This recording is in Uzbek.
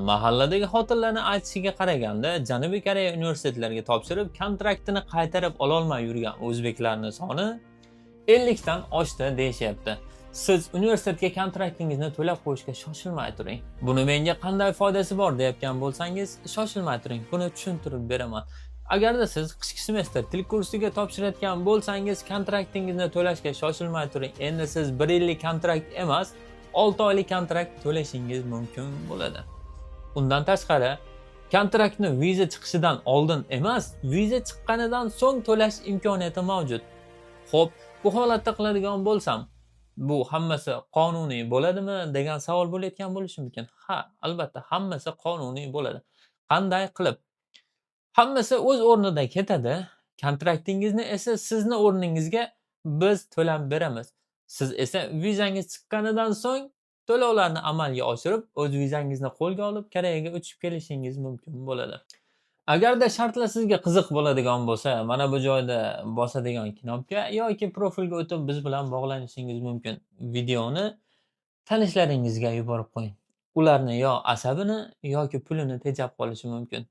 Mahalladagi xotinlarning aytishiga qaraganda, Janubiy Koreya universitetlariga topshirib, kontraktini qaytarib ololmay yurgan o'zbeklarning soni 50 dan oshdi deyishyapti. Siz universitetga kontraktingizni to'lab qo'yishga shoshilmay turing. Buni menga qanday foydasi bor deyotgan bo'lsangiz, shoshilmay turing. Buni tushuntirib beraman. Agarda siz qishki semestr til kursiga topshirayotgan bo'lsangiz, kontraktingizni to'lashga shoshilmay turing. Endi siz 1 yillik kontrakt emas, 6 oylik kontrakt to'lashingiz mumkin bo'ladi. Undan tashqari, kontraktni viza chiqishidan oldin emas, viza chiqqanidan so'ng to'lash imkoniyati mavjud. Xo'p, bu holatda qiladigan bo'lsam, bu hammasi qonuniy bo'ladimi degan savol bo'layotgan bo'lishi mumkin. Ha, albatta hammasi qonuniy bo'ladi. Qanday qilib? Hammasi o'z o'rnida ketadi. Kontraktingizni esa sizni o'rningizga biz to'lab beramiz. Siz esa vizangiz chiqqanidan so'ng to'lovlarni amalga oshirib, o'z vizangizni qo'lga olib, Koreyaga uchib kelishingiz mumkin bo'ladi. Agarda shartlar sizga qiziq bo'ladigan bo'lsa, mana bu joyda bosadigan knopka yoki profilga o'tib biz bilan bog'lanishingiz mumkin. Videoni tanishlaringizga yuborib qo'ying. Ularni yo asabini yoki pulini tejab qolishi mumkin.